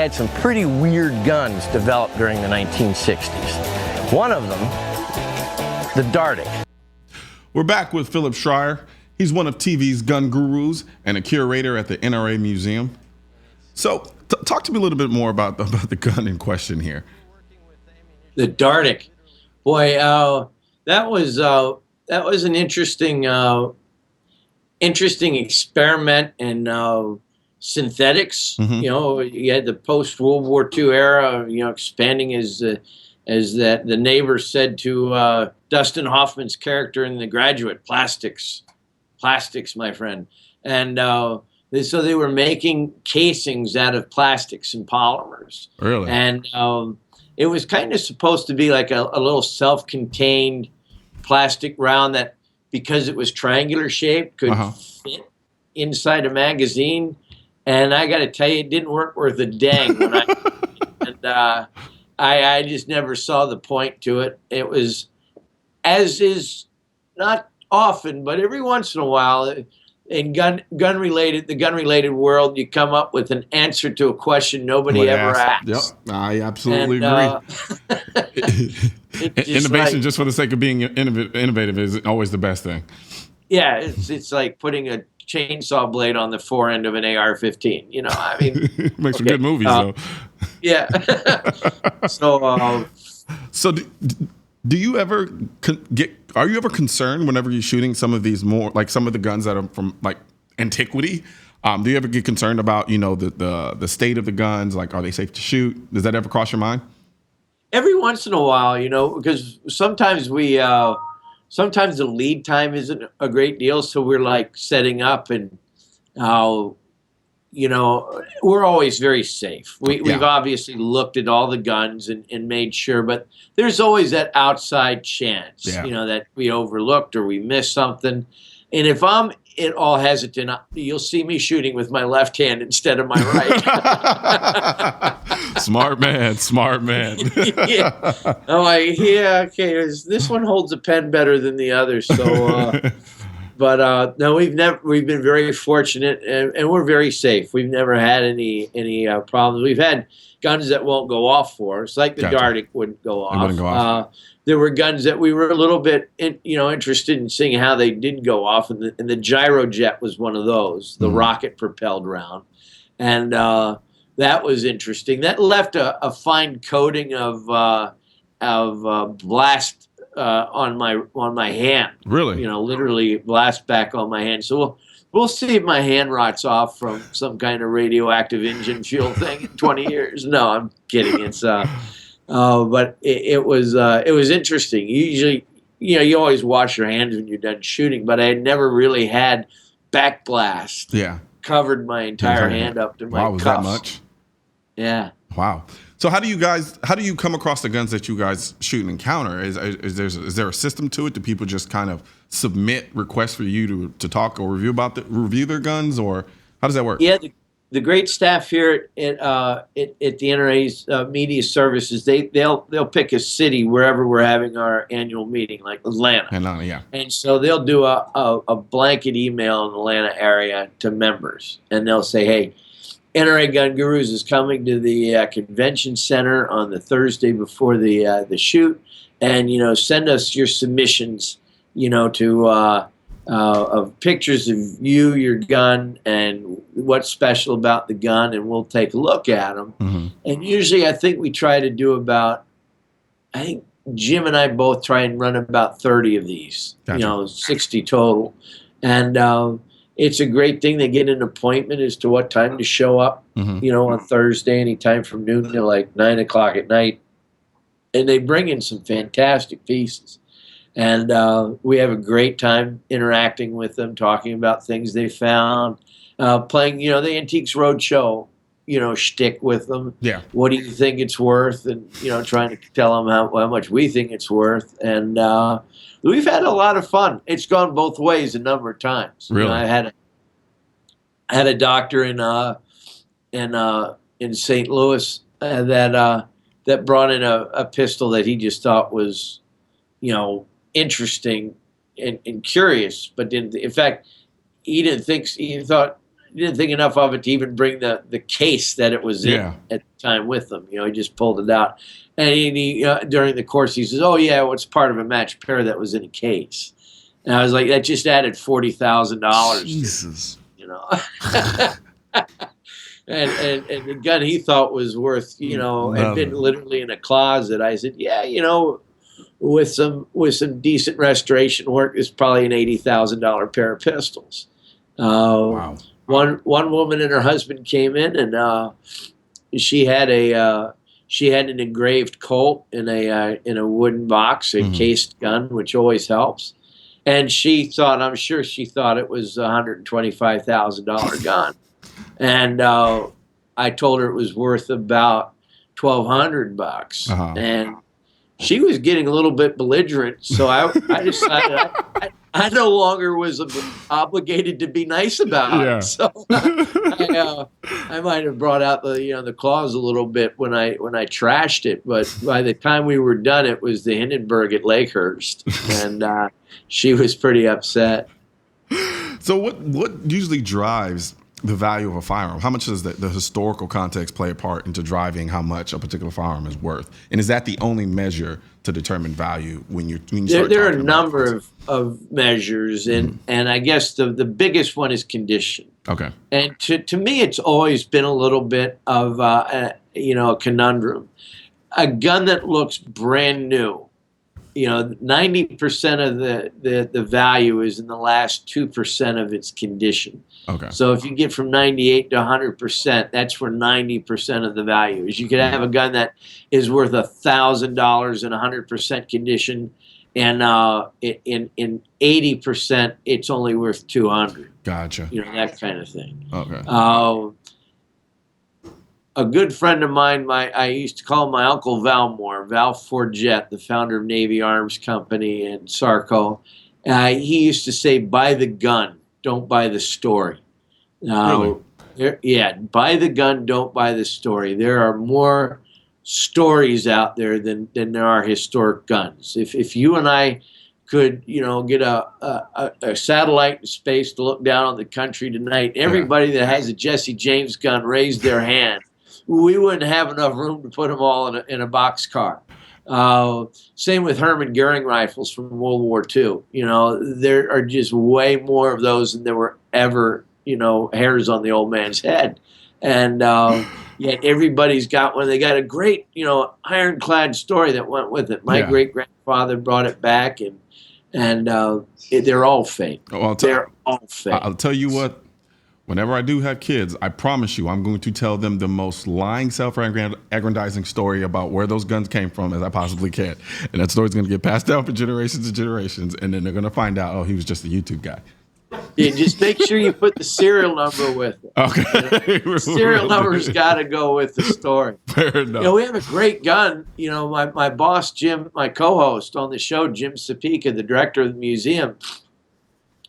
had some pretty weird guns developed during the 1960s. One of them, the Dardic. We're back with Philip Schreier. He's one of TV's gun gurus and a curator at the NRA Museum. So talk to me a little bit more about the gun in question here. The Dardic. Boy, that was an interesting experiment in synthetics. Mm-hmm. You know, you had the post-World War II era, you know, expanding as that the neighbor said to Dustin Hoffman's character in The Graduate, plastics, my friend. And so they were making casings out of plastics and polymers. Really? And it was kind of supposed to be like a little self-contained plastic round that, because it was triangular shaped, could fit inside a magazine. And I got to tell you, it didn't work worth a dang. When I just never saw the point to it. It was, as is not often, but every once in a while, in gun related world, you come up with an answer to a question nobody ever asked. Yep, I absolutely agree. Innovation, just for the sake of being innovative, is always the best thing. Yeah, it's like putting a chainsaw blade on the fore end of an AR-15. You know, I mean, makes for good movies, though. Yeah. So do you ever are you ever concerned whenever you're shooting some of these more, like some of the guns that are from like antiquity? Do you ever get concerned about, you know, the state of the guns? Like, are they safe to shoot? Does that ever cross your mind? Every once in a while, you know, because sometimes sometimes the lead time isn't a great deal. So we're like setting up and, you know, we're always very safe. We've obviously looked at all the guns and made sure, but there's always that outside chance, you know, that we overlooked or we missed something. And if I'm at all hesitant, you'll see me shooting with my left hand instead of my right. Smart man. Yeah. I'm like, yeah, okay, this one holds a pen better than the other. So, but no, we've been very fortunate and we're very safe. We've never had any problems. We've had guns that won't go off for us, like the Dardic wouldn't go off. It wouldn't go off. There were guns that we were a little bit, interested in seeing how they did go off, and the gyrojet was one of those, the rocket-propelled round, and that was interesting. That left a fine coating of blast on my hand. Really? You know, literally blast back on my hand. So we'll see if my hand rots off from some kind of radioactive engine fuel thing in 20 years. No, I'm kidding. It's but it was interesting. Usually, you know, you always wash your hands when you're done shooting, but I had never really had backblast. Yeah. Covered my entire hand up to my cuffs. Wow, was that much? Yeah. Wow. So how do you come across the guns that you guys shoot and encounter? Is there a system to it? Do people just kind of submit requests for you to talk or review their guns, or how does that work? Yeah, the great staff here at the NRA's media services, they'll pick a city wherever we're having our annual meeting, like Atlanta. Yeah. And so they'll do a blanket email in the Atlanta area to members, and they'll say, hey, NRA Gun Gurus is coming to the convention center on the Thursday before the shoot, and send us your submissions, to of pictures of you, your gun, and what's special about the gun, and we'll take a look at them. Mm-hmm. And usually, I think we try to do I think Jim and I both try and run about 30 of these, Gotcha. 60 total, and it's a great thing. They get an appointment as to what time to show up, mm-hmm. On Thursday, anytime from noon to like 9 o'clock at night. And they bring in some fantastic pieces. And we have a great time interacting with them, talking about things they found, playing, the Antiques Roadshow, shtick with them. Yeah. What do you think it's worth? And, trying to tell them how much we think it's worth. And we've had a lot of fun. It's gone both ways a number of times. Really? I had a doctor in St. Louis that brought in a pistol that he just thought was, interesting and curious, but didn't. In fact, he thought didn't think enough of it to even bring the case that it was in at the time with him. He just pulled it out. And he during the course, he says, "Oh, yeah, well, it's part of a matched pair that was in a case." And I was like, that just added $40,000. Jesus. And the gun he thought was worth, had been literally in a closet. I said, yeah, with some decent restoration work, it's probably an $80,000 pair of pistols. Wow. One woman and her husband came in, and she had an engraved Colt in a wooden box, a cased gun, which always helps. And I'm sure she thought it was a $125,000 gun. And I told her it was worth about $1,200, and she was getting a little bit belligerent. So I decided I no longer was obligated to be nice about it. So I might have brought out the claws a little bit when I trashed it. But by the time we were done, it was the Hindenburg at Lakehurst, and she was pretty upset. So what usually drives the value of a firearm? How much does the historical context play a part into driving how much a particular firearm is worth? And is that the only measure to determine value when you start there are a talking number about of measures, and I guess the biggest one is condition. Okay. And to me, it's always been a little bit of a conundrum. A gun that looks brand new, 90% of the value is in the last 2% of its condition. Okay. So if you get from 98 to 100%, that's where 90% of the value is. You could have a gun that is worth $1,000 in 100% condition, and in 80%, it's only worth $200. Gotcha. That kind of thing. Okay. A good friend of mine, I used to call him my Uncle Val Forget, the founder of Navy Arms Company in Sarko. He used to say, "Buy the gun, don't buy the story." Really? Buy the gun, don't buy the story. There are more stories out there than there are historic guns. If you and I could, get a satellite in space to look down on the country tonight, everybody that has a Jesse James gun raised their hand. We wouldn't have enough room to put them all in a boxcar. Same with Hermann Goering rifles from World War II. There are just way more of those than there were ever, hairs on the old man's head. And yet everybody's got one. They got a great, ironclad story that went with it. My great-grandfather brought it back, and they're all fake. They're all fake. I'll tell you what. Whenever I do have kids, I promise you I'm going to tell them the most lying, self-aggrandizing story about where those guns came from as I possibly can. And that story's going to get passed down for generations and generations, and then they're going to find out, oh, he was just a YouTube guy. Yeah, just make sure you put the serial number with it. Okay. Serial number's got to go with the story. Fair enough. We have a great gun. My boss, Jim, my co-host on the show, Jim Sapika, the director of the museum,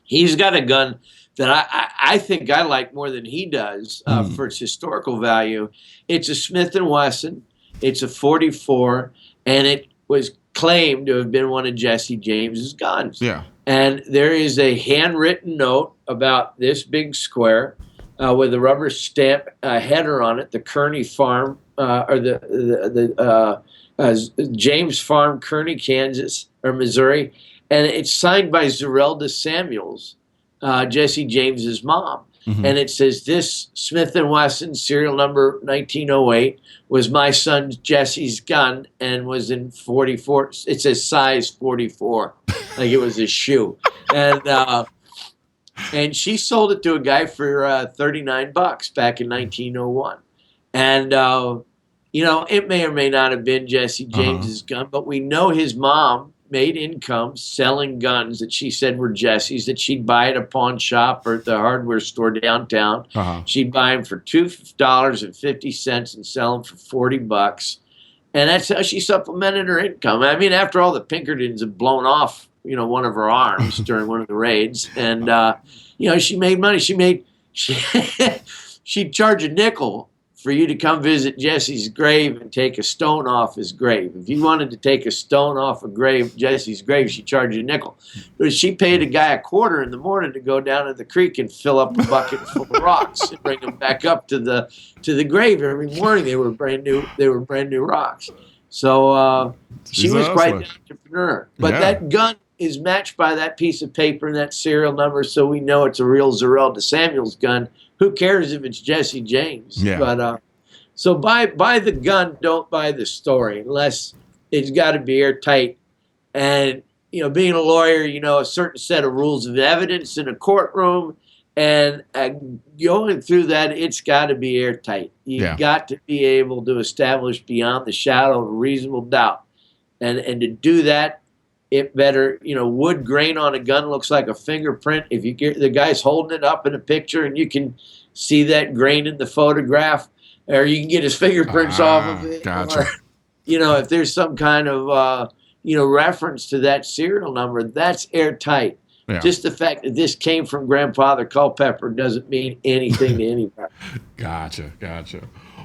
he's got a gun that I think I like more than he does for its historical value. It's a Smith & Wesson. It's a .44, and it was claimed to have been one of Jesse James's guns. Yeah. And there is a handwritten note about this big square with a rubber stamp header on it, the Kearney Farm, or the James Farm, Kearney, Kansas, or Missouri. And it's signed by Zerelda Samuels, Jesse James's mom. Mm-hmm. And it says, "This Smith & Wesson, serial number 1908, was my son Jesse's gun and was in 44. It says size 44, like it was a shoe." And she sold it to a guy for $39 back in 1901. And, it may or may not have been Jesse James's gun, but we know his mom made income selling guns that she said were Jesse's, that she'd buy at a pawn shop or at the hardware store downtown. She'd buy them for $2.50 and sell them for $40. And that's how she supplemented her income. I mean, after all, the Pinkertons had blown off, one of her arms during one of the raids. And, she made money. She'd charge a nickel for you to come visit Jesse's grave and take a stone off his grave. If you wanted to take a stone off Jesse's grave, she charged you a nickel. But she paid a guy $0.25 in the morning to go down to the creek and fill up a bucket full of rocks and bring them back up to the grave every morning. They were brand new rocks. So she was quite an entrepreneur. But that gun is matched by that piece of paper and that serial number, so we know it's a real Zerel DeSamuel's gun. Who cares if it's Jesse James? Yeah. But so buy the gun, don't buy the story, unless it's got to be airtight. And being a lawyer, a certain set of rules of evidence in a courtroom, and going through that, it's got to be airtight. You've got to be able to establish beyond the shadow of a reasonable doubt, and to do that, it better, wood grain on a gun looks like a fingerprint. If you get the guy's holding it up in a picture and you can see that grain in the photograph, or you can get his fingerprints off of it. Gotcha. Or, if there's some kind of, reference to that serial number, that's airtight. Yeah. Just the fact that this came from Grandfather Culpepper doesn't mean anything to anybody. Gotcha.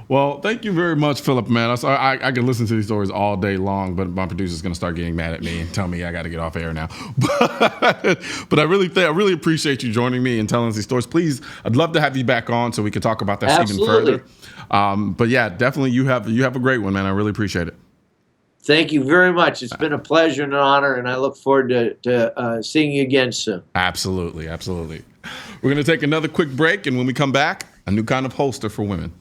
Well, thank you very much, Philip, man. I could listen to these stories all day long, but my producer's going to start getting mad at me and tell me I got to get off air now. But I really appreciate you joining me and telling us these stories. Please, I'd love to have you back on so we could talk about that even further. But yeah, definitely you have a great one, man. I really appreciate it. Thank you very much. It's been a pleasure and an honor, and I look forward to seeing you again soon. Absolutely. We're going to take another quick break, and when we come back, a new kind of holster for women.